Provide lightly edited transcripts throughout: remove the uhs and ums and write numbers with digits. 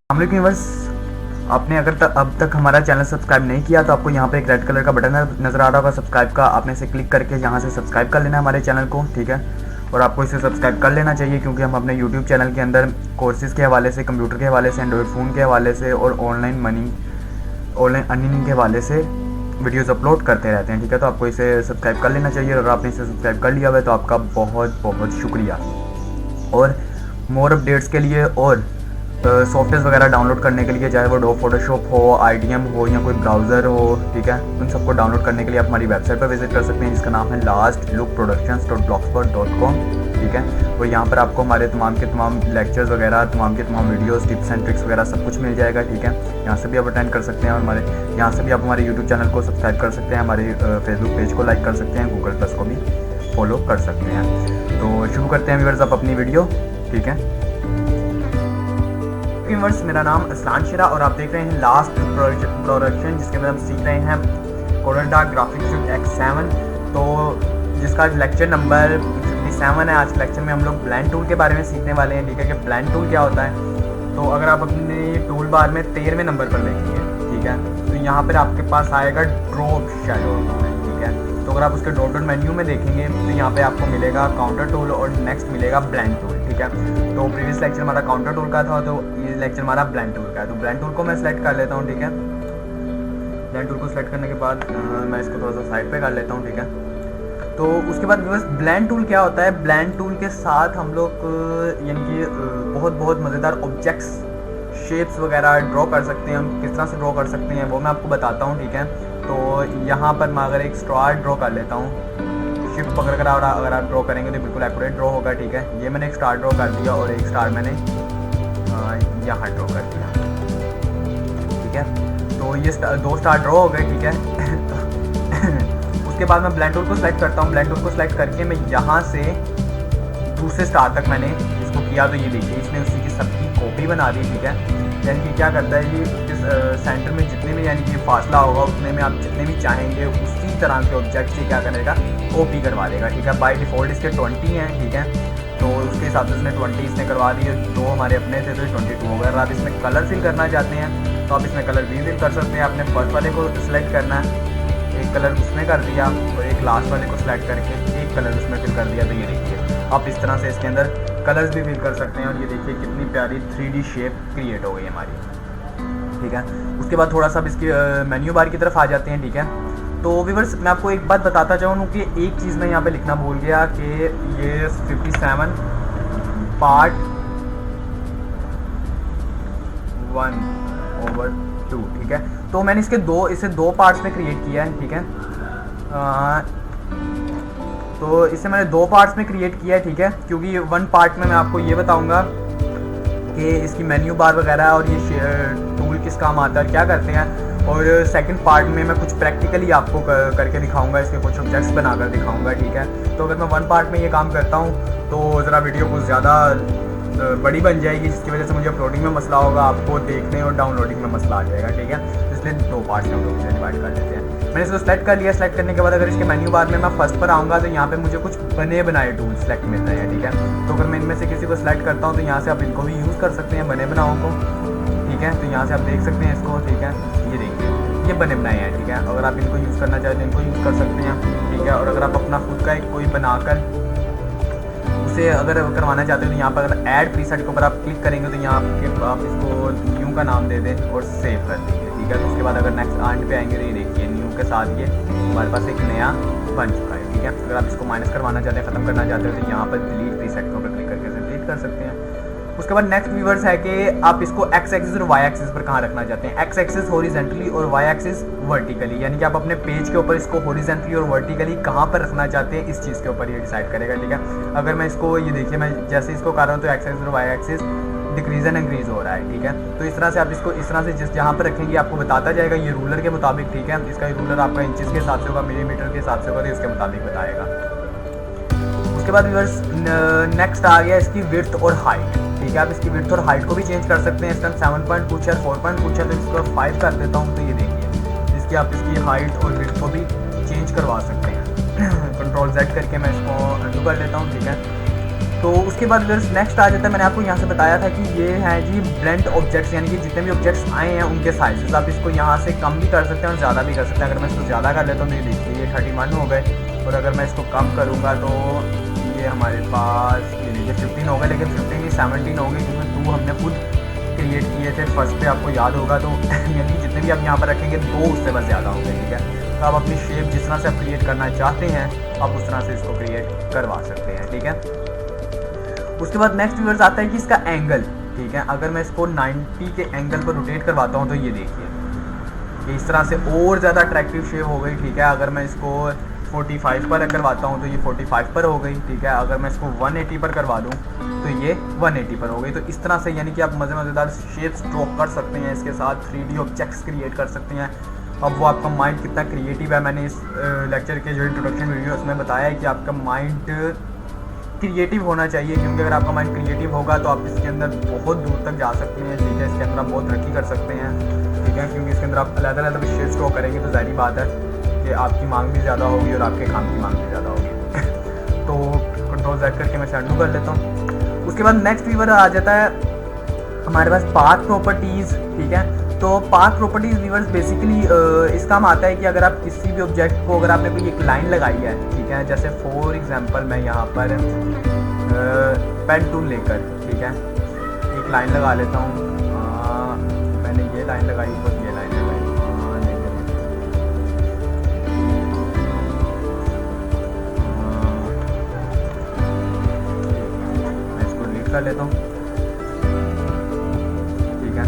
हमने व्यूअर्स, आपने अगर अब तक हमारा चैनल सब्सक्राइब नहीं किया तो आपको यहाँ पे एक रेड कलर का बटन नज़र आ रहा होगा सब्सक्राइब का, आपने इसे क्लिक करके यहाँ से सब्सक्राइब कर लेना है हमारे चैनल को, ठीक है। और आपको इसे सब्सक्राइब कर लेना चाहिए क्योंकि हम अपने यूट्यूब चैनल के अंदर कोर्सेज़ के हवाले से, कंप्यूटर के हवाले से, एंड्रॉयड फ़ोन के हवाले से और ऑनलाइन अर्निंग के हवाले से वीडियोज़ अपलोड करते रहते हैं, ठीक है। तो आपको इसे सब्सक्राइब कर लेना चाहिए और आपने इसे सब्सक्राइब कर लिया हुआ है तो आपका बहुत बहुत शुक्रिया। और मोर अपडेट्स के लिए और सॉफ्टवेयर वगैरह डाउनलोड करने के लिए, चाहे वो डो फोटोशॉप हो, IDM हो या कोई ब्राउज़र हो, ठीक है, उन सबको डाउनलोड करने के लिए आप हमारी वेबसाइट पर विजिट कर सकते हैं जिसका नाम है lastlookproductions.blogspot.com, ठीक है। और यहाँ पर आपको हमारे तमाम के तमाम लेक्चर्स वगैरह, तमाम के तमाम वीडियोस, टिप्स एंड ट्रिक्स वगैरह सब कुछ मिल जाएगा, ठीक है। यहाँ से भी आप अटेंड कर सकते हैं और यहाँ से भी आप हमारे यूट्यूब चैनल को सब्सक्राइब कर सकते हैं, हमारे फेसबुक पेज को लाइक कर सकते हैं, गूगल प्लस को भी फॉलो कर सकते हैं। तो शुरू करते हैं व्यूअर्स आप अपनी वीडियो, ठीक है। व्यूअर्स, मेरा नाम असलान शिरा और आप देख रहे हैं लास्ट प्रोडक्शन, जिसके अंदर हम सीख रहे हैं CorelDRAW ग्राफिक्स X7, तो जिसका लेक्चर नंबर 57 है। आज लेक्चर में हम लोग ब्लेंड टूल के बारे में सीखने वाले हैं, ठीक है, कि ब्लेंड टूल क्या होता है। तो अगर आप अपने टूल बार में 13वें नंबर पर देखेंगे, ठीक है, तो यहाँ पर आपके पास आएगा ड्रॉप शैडो, ठीक है। तो अगर आप उसके ड्रॉप डाउन मेन्यू में देखेंगे तो यहाँ पे आपको मिलेगा काउंटर टूल और नेक्स्ट मिलेगा ब्लेंड टूल, ठीक है। तो प्रीवियस लेक्चर हमारा काउंटर टूल का था, तो ये लेक्चर हमारा ब्लेंड टूल का है। तो ब्लेंड टूल को मैं सेलेक्ट कर लेता हूँ, ठीक है। ब्लेंड टूल को सेलेक्ट करने के बाद मैं इसको थोड़ा सा साइड पे कर लेता हूँ, ठीक है। तो उसके बाद बस ब्लेंड टूल क्या होता है, ब्लेंड टूल के साथ हम लोग यानी कि बहुत मज़ेदार ऑब्जेक्ट्स, शेप्स वगैरह ड्रॉ कर सकते हैं। हम किस तरह से ड्रॉ कर सकते हैं वो मैं आपको बताता हूँ, ठीक है। तो यहाँ पर मैं अगर एक स्टार ड्रॉ कर लेता हूँ, शिफ्ट पकड़ कर अगर आप ड्रॉ करेंगे तो बिल्कुल एक्यूरेट ड्रॉ होगा, ठीक है। ये मैंने एक स्टार ड्रॉ कर दिया और एक स्टार मैंने यहाँ ड्रॉ कर दिया, ठीक है। तो ये दो स्टार ड्रॉ हो गए, ठीक है। उसके बाद मैं ब्लेंड टूल को सिलेक्ट करता हूँ। ब्लेंड टूल को सिलेक्ट करके मैं यहाँ से दूसरे स्टार तक मैंने इसको किया, तो ये देखिए इसने उसी की सबकी कॉपी बना दी, ठीक है। यानी कि क्या करता है ये, इस सेंटर में जितने भी यानी कि फासला होगा उतने में आप जितने भी चाहेंगे उसी तरह के ऑब्जेक्ट से क्या करेगा, कॉपी करवा देगा, ठीक है। बाय डिफ़ॉल्ट इसके 20 हैं, ठीक है। तो उसके हिसाब से उसने 20 इसने करवा दिए, 2 हमारे अपने थे तो 22 हो गए। अगर आप इसमें कलर फिल करना चाहते हैं तो आप इसमें कलर भी फिल कर सकते हैं। आपने फर्स्ट वाले को सिलेक्ट करना है, एक कलर उसमें कर दिया और एक लास्ट वाले को सिलेक्ट करके एक कलर उसमें फिल कर दिया, तो ये देखिए आप इस तरह से इसके अंदर कलर्स भी फिल कर सकते हैं। और ये देखिए कितनी प्यारी 3D शेप क्रिएट हो गई हमारी, ठीक है। उसके बाद थोड़ा सा अब इसकी मेन्यू बार की तरफ आ जाते हैं, ठीक है। तो व्यूअर्स, मैं आपको एक बात बताता चाहूँ कि एक चीज़ मैं यहाँ पे लिखना भूल गया कि ये 57 पार्ट 1/2, ठीक है। तो मैंने इसे दो पार्ट्स में क्रिएट किया है, ठीक है। तो इसे मैंने 2 पार्ट्स में क्रिएट किया है, ठीक है, क्योंकि 1 पार्ट में मैं आपको ये बताऊंगा कि इसकी मेन्यू बार वगैरह और ये टूल किस काम आता है, क्या करते हैं। और सेकंड पार्ट में मैं कुछ प्रैक्टिकली आपको करके दिखाऊंगा, इसके कुछ ऑब्जेक्ट्स बनाकर दिखाऊंगा, ठीक है। तो अगर मैं 1 पार्ट में ये काम करता हूँ तो ज़रा वीडियो कुछ ज़्यादा बड़ी बन जाएगी, जिसकी वजह से मुझे अपलोडिंग में मसला होगा, आपको देखने और डाउनलोडिंग में मसला आ जाएगा, ठीक है। इसलिए 2 पार्ट्स में हम लोग इसे डिवाइड कर लेते हैं। मैंने इसको सेलेक्ट कर लिया। सेलेक्ट करने के बाद अगर इसके मेन्यू बार में मैं फर्स्ट पर आऊँगा तो यहाँ पे मुझे कुछ बने बनाए टूल सेलेक्ट मिल रहे हैं, ठीक है। तो अगर मैं इनमें से किसी को सिलेक्ट करता हूँ तो यहाँ से आप इनको भी यूज़ कर सकते हैं, बने बनाओं को, ठीक है। तो यहाँ से आप देख सकते हैं इसको, ठीक है। ये देखिए ये बने बनाए हैं, ठीक है। अगर आप इनको यूज़ करना चाहते हैं इनको यूज़ कर सकते हैं, ठीक है। और अगर आप अपना खुद का एक कोई बनाकर उसे अगर करवाना चाहते हो तो यहाँ पर अगर ऐड प्रीसेट के ऊपर आप क्लिक करेंगे तो यहाँ आप इसको न्यू का नाम दे दें और सेव कर देंगे, ठीक है। तो उसके बाद अगर नेक्स्ट एंड पे आएंगे तो ये देखिए न्यू के साथ ये हमारे पास एक नया बन चुका है, ठीक है। अगर आप इसको माइनस करवाना चाहते हैं, ख़त्म करना चाहते हो तो यहाँ पर डिलीट प्रीसेट के ऊपर क्लिक करके डिलीट कर सकते हैं। उसके बाद नेक्स्ट व्यूअर्स है कि आप इसको एक्स एक्सिस और वाई एक्सिस पर कहाँ रखना चाहते हैं। एक्स एक्सिस हॉरिजॉन्टली और वाई एक्सिस वर्टिकली, यानी कि आप अपने पेज के ऊपर इसको हॉरिजॉन्टली और वर्टिकली कहाँ पर रखना चाहते हैं, इस चीज़ के ऊपर ये डिसाइड करेगा, ठीक है। अगर मैं इसको ये देखिए मैं जैसे इसको कर रहा हूँ तो एक्स एक्सिस और Y axis decrease and increase हो रहा है, ठीक है। तो इस तरह से आप इसको इस तरह से जिस जहाँ पर रखेंगे आपको बताता जाएगा ये रूलर के मुताबिक, ठीक है। इसका रूलर आपका इंचेस के हिसाब से होगा, मिलीमीटर के हिसाब से होगा, तो इसके मुताबिक बताएगा। उसके बाद व्यूअर्स नेक्स्ट आ गया इसकी विड्थ और हाइट, ठीक है। आप इसकी विड्थ और हाइट को भी चेंज कर सकते हैं। इस टाइम 7 पॉइंट पूछा है, 4 पॉइंट पूछा है, तो इसको 5 कर देता हूँ। तो ये देखिए इसकी आप इसकी हाइट और विड्थ को भी चेंज करवा सकते हैं। Ctrl Z करके मैं इसको अनडू कर लेता हूँ, ठीक है। तो तो उसके बाद नेक्स्ट आ जाता है, मैंने आपको यहाँ से बताया था कि ये है जी ब्लेंड ऑब्जेक्ट्स, यानी कि जितने भी ऑब्जेक्ट्स आए हैं उनके साइजेस। आप इसको यहाँ से कम भी कर सकते हैं और ज़्यादा भी कर सकते हैं। अगर मैं इसको ज़्यादा कर लेता हूँ तो ये देखिए ये 31 हो गए, और अगर मैं इसको कम करूँगा तो ये हमारे पास ये देखिए 15 हो गए, लेकिन 15 नहीं 17 हो गए, क्योंकि 2 हमने खुद क्रिएट किए थे फर्स्ट पे, आपको याद होगा। तो यानी जितने भी आप यहाँ पर रखेंगे 2 उससे बस ज़्यादा होंगे, ठीक है। तो आप अपनी शेप जिस तरह से आप क्रिएट करना चाहते हैं आप उस तरह से इसको क्रिएट करवा सकते हैं, ठीक है। उसके बाद नेक्स्ट व्यूअर्स आता है कि इसका एंगल, ठीक है। अगर मैं इसको 90 के एंगल पर रोटेट करवाता हूँ तो ये देखिए ये इस तरह से और ज़्यादा अट्रैक्टिव शेप हो गई, ठीक है। अगर मैं इसको 45 पर करवाता हूँ तो ये 45 पर हो गई, ठीक है। अगर मैं इसको 180 पर करवा दूँ तो ये 180 पर हो गई। तो इस तरह से यानी कि आप मज़ेदार शेप्स ड्रॉ कर सकते हैं, इसके साथ 3D ऑब्जेक्ट्स क्रिएट कर सकते हैं। अब वो आपका माइंड कितना क्रिएटिव है, मैंने इस लेक्चर के जो इंट्रोडक्शन वीडियो है उसमें बताया है कि आपका माइंड क्रिएटिव होना चाहिए, क्योंकि अगर आपका माइंड क्रिएटिव होगा तो आप इसके अंदर बहुत दूर तक जा सकते हैं, ठीक है। इसके अंदर आप बहुत तरक्की कर सकते हैं, ठीक है, क्योंकि इसके अंदर आप अलग-अलग शेप्स ड्रॉ करेंगे तो जाहिर बात है कि आपकी मांग भी ज़्यादा होगी और आपके काम की मांग भी ज़्यादा होगी। तो कंट्रोल Z करके मैं अनडू कर लेता हूँ। उसके बाद नेक्स्ट व्यूअर आ जाता है हमारे पास पाथ प्रॉपर्टीज़, ठीक है। तो पाथ प्रॉपर्टीज़ व्यूअर्स बेसिकली इस काम आता है कि अगर आप किसी भी ऑब्जेक्ट को, अगर आपने कोई एक लाइन लगाई है, ठीक है, जैसे फॉर एग्जांपल मैं यहाँ पर पेन टूल लेकर, ठीक है, एक लाइन लगा लेता हूँ। मैंने ये लाइन लगाई और ये लाइन लगाई, मैं इसको डिलीट कर लेता हूँ, ठीक है।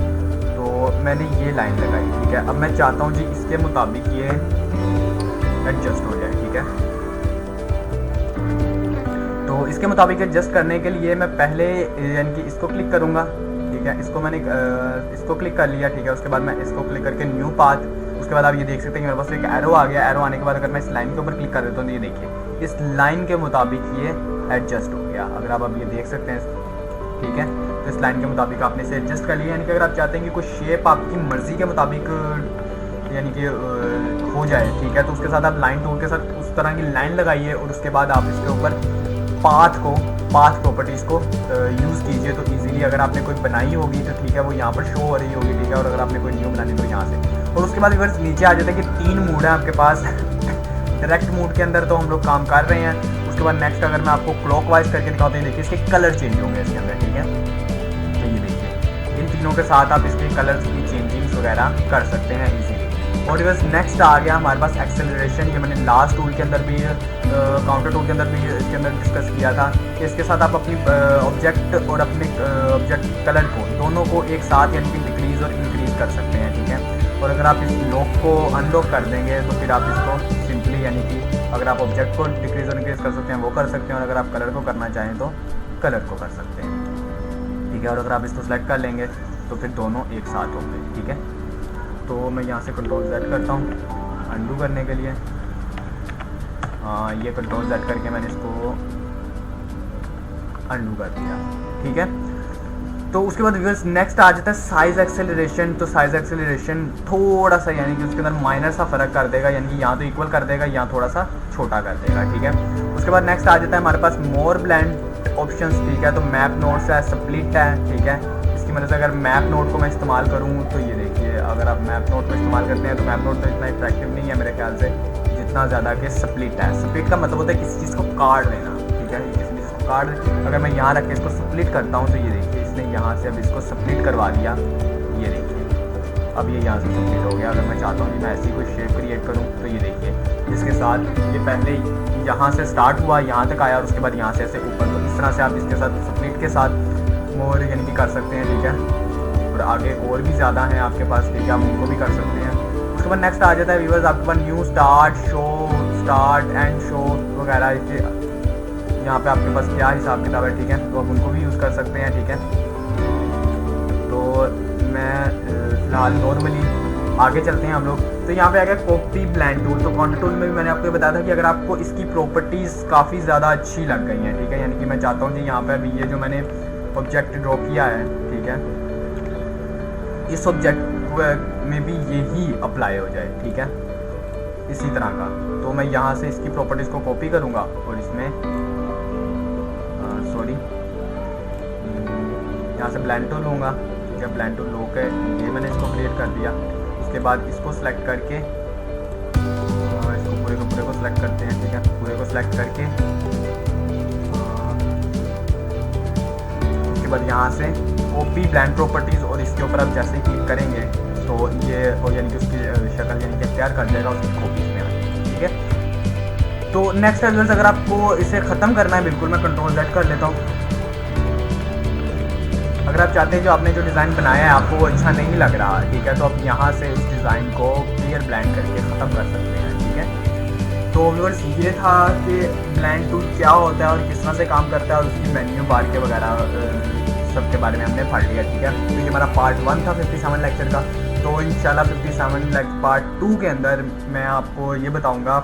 तो मैंने ये लाइन लगाई, ठीक है। अब मैं चाहता हूँ जी इसके मुताबिक ये एडजस्ट हो जाए, ठीक है। तो इसके मुताबिक एडजस्ट करने के लिए मैं पहले यानी कि इसको क्लिक करूँगा, ठीक है। इसको मैंने इसको क्लिक कर लिया, ठीक है। उसके बाद मैं इसको क्लिक करके न्यू पाथ, उसके बाद आप ये देख सकते हैं कि मेरे पास एक एरो आ गया। एरो आने के बाद अगर मैं इस लाइन के ऊपर क्लिक कर देता हूँ तो ये देखिए इस लाइन के मुताबिक ये एडजस्ट हो गया। अगर आप अब ये देख सकते हैं, ठीक है। तो इस लाइन के मुताबिक आपने इसे एडजस्ट कर लिया, यानी कि अगर आप चाहते हैं कि कोई शेप आपकी मर्ज़ी के मुताबिक यानी कि हो जाए, ठीक है, तो उसके साथ आप लाइन टूल के साथ उस तरह की लाइन लगाइए और उसके बाद आप इसके ऊपर पाथ प्रॉपर्टीज़ को यूज़ कीजिए। तो इजीली अगर आपने कोई बनाई होगी तो ठीक है वो यहाँ पर शो हो रही होगी, ठीक है। और अगर आपने कोई न्यू बनानी तो यहाँ से। और उसके बाद व्यूअर्स नीचे आ जाता है कि 3 मोड है आपके पास। डायरेक्ट मोड के अंदर तो हम लोग काम कर रहे हैं। उसके बाद नेक्स्ट अगर मैं आपको क्लॉकवाइज करके दिखाता हूँ, देखिए इसके कलर चेंज होंगे इसके अंदर, ठीक है। तो ये देखिए इन तीनों के साथ आप इसके कलर्स की चेंजिंग्स वगैरह कर सकते हैं इजीली। और बस नेक्स्ट आ गया हमारे पास एक्सेलरेशन। ये मैंने लास्ट टूल के अंदर भी काउंटर टूल के अंदर भी इसके अंदर डिस्कस किया था कि इसके साथ आप अपनी ऑब्जेक्ट और अपने ऑब्जेक्ट कलर को दोनों को एक साथ यानी कि डिक्रीज़ और इंक्रीज़ कर सकते हैं, ठीक है। और अगर आप इस लॉक को अनलॉक कर देंगे तो फिर आप इसको सिंपली यानी कि अगर आप ऑब्जेक्ट को डिक्रीज़ और इंक्रीज़ कर सकते हैं वो कर सकते हैं, और अगर आप कलर को करना चाहें तो कलर को कर सकते हैं, ठीक है। और अगर आप इसको सेलेक्ट कर लेंगे तो फिर दोनों एक साथ होंगे, ठीक है। तो मैं यहाँ से कंट्रोल Z करता हूँ अंडू करने के लिए। ये कंट्रोल Z करके मैंने इसको अंडू कर दिया, ठीक है। तो उसके बाद व्यूअर्स नेक्स्ट आ जाता है साइज़ एक्सेलरेशन। तो साइज़ एक्सेलरेशन थोड़ा सा यानी कि उसके अंदर माइनर सा फ़र्क कर देगा, यानी कि यहाँ तो इक्वल कर देगा, यहाँ थोड़ा सा छोटा कर देगा, ठीक है। उसके बाद नेक्स्ट आ जाता है हमारे पास मोर ब्लेंड ऑप्शंस, ठीक है। तो मैप नोड्स है, स्प्लिट है, ठीक है। इसकी मदद से अगर मैप नोड को मैं इस्तेमाल करूँ तो ये देखिए अगर आप मैप नोड को इस्तेमाल करते हैं तो मैप नोड तो इतना अट्रैक्टिव नहीं है मेरे ख्याल से जितना ज़्यादा कि स्प्लिट है। स्प्लिट का मतलब होता है किसी चीज़ को काट देना, ठीक है। किसी चीज़ को काट, अगर मैं यहाँ रख के इसको स्प्लिट करता हूँ तो ये देखिए इसने यहाँ से अब इसको स्प्लिट करवा दिया, ये देखिए अब ये यहाँ से स्प्लिट हो गया। अगर मैं चाहता हूँ कि मैं ऐसी कोई शेप क्रिएट करूँ तो ये देखिए इसके साथ ये पहले यहाँ से स्टार्ट हुआ, यहाँ तक आया और उसके बाद यहाँ से ऐसे ऊपर। तो इस तरह से आप इसके साथ स्प्लिट के साथ मोर यानी कि कर सकते हैं, ठीक है। और आगे और भी ज़्यादा हैं आपके पास, ठीक है, आप उनको भी कर सकते हैं। उसके बाद नेक्स्ट आ जाता है व्यूअर्स आपके पास न्यू स्टार्ट एंड शो वगैरह। यहाँ पे आपके पास क्या हिसाब किताब है, ठीक है, तो आप उनको भी यूज़ कर सकते हैं, ठीक है। तो मैं फ़िलहाल नॉर्मली आगे चलते हैं हम लोग। तो यहाँ पे आ गया कॉपी ब्लेंड टूल। तो काउंटर टूल में भी मैंने आपको बताया था कि अगर आपको इसकी प्रॉपर्टीज़ काफ़ी ज़्यादा अच्छी लग गई हैं, ठीक है, यानी कि मैं चाहता हूँ कि यहाँ पे अभी ये जो मैंने ऑब्जेक्ट ड्रॉ किया है, ठीक है, इस ऑब्जेक्ट में भी यही अप्लाई हो जाए, ठीक है, इसी तरह का। तो मैं यहाँ से इसकी प्रॉपर्टीज़ को कॉपी करूँगा और इसमें सॉरी यहाँ से ब्लेंड टूल लूँगा, ठीक है। ब्लेंड टूल लो के ये मैंने इसको क्रिएट कर दिया। उसके बाद इसको सेलेक्ट करके इसको पूरे को सेलेक्ट करते हैं, ठीक है। पूरे को सेलेक्ट करके उसके बाद यहाँ से कॉपी ब्लेंड प्रॉपर्टीज़ और इसके ऊपर आप जैसे ही क्लिक करेंगे तो ये और यानी कि उसकी शक्ल यानी कि तैयार कर देगा उसकी कॉपीज में, ठीक है। तो नेक्स्ट एज अगर आपको इसे ख़त्म करना है बिल्कुल, मैं Ctrl Z कर लेता हूँ। अगर आप चाहते हैं जो आपने जो डिज़ाइन बनाया है आपको वो अच्छा नहीं लग रहा, ठीक है, तो आप यहाँ से उस डिज़ाइन को क्लियर ब्लेंड करके ख़त्म कर सकते हैं, ठीक है। तो व्यूअर्स ये था कि ब्लेंड टूल क्या होता है और किस तरह से काम करता है और उसकी मेन्यू बार के वगैरह सब के बारे में हमने पढ़ लिया, ठीक है। तो ये हमारा पार्ट 1 था 57 लेक्चर का। तो इंशाल्लाह 57 पार्ट 2 के अंदर मैं आपको ये बताऊँगा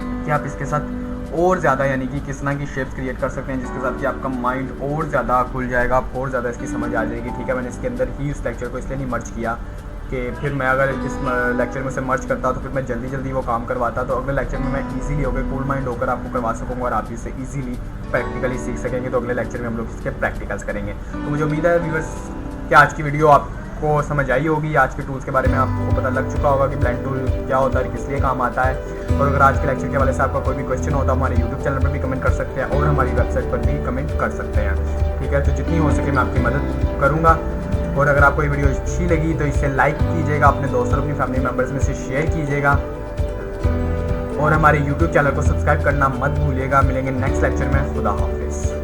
कि आप इसके साथ और ज़्यादा यानी कि किस तरह की शेप्स क्रिएट कर सकते हैं जिसके साथ कि आपका माइंड और ज़्यादा खुल जाएगा, आप और ज़्यादा इसकी समझ आ जाएगी, ठीक है। मैंने इसके अंदर ही इस लेक्चर को इसलिए नहीं मर्ज किया कि फिर मैं अगर इस लेक्चर में से मर्ज करता तो फिर मैं जल्दी वो काम करवाता, तो अगले लेक्चर में मैं इजीली होकर कूल माइंड होकर आपको करवा सकूँगा और आप इसे इजीली प्रैक्टिकली सीख सकेंगे। तो अगले लेक्चर में हम लोग इसके प्रैक्टिकल्स करेंगे। तो मुझे उम्मीद है व्यूअर्स कि आज की वीडियो आपको समझ आई होगी, आज के टूल्स के बारे में आपको पता लग चुका होगा कि ब्लेंड टूल क्या होता है, किस लिए काम आता है। और अगर आज के लेक्चर के हवाले से आपका कोई भी क्वेश्चन होता है हमारे यूट्यूब चैनल पर भी कमेंट कर सकते हैं और हमारी वेबसाइट पर भी कमेंट कर सकते हैं, ठीक है। तो जितनी हो सके मैं आपकी मदद करूँगा। और अगर आपको ये वीडियो अच्छी लगी तो इसे लाइक कीजिएगा, अपने दोस्तों और अपनी फैमिली मेम्बर्स में से शेयर कीजिएगा और हमारे यूट्यूब चैनल को सब्सक्राइब करना मत भूलिएगा। मिलेंगे नेक्स्ट लेक्चर में। खुदा हाफिज़।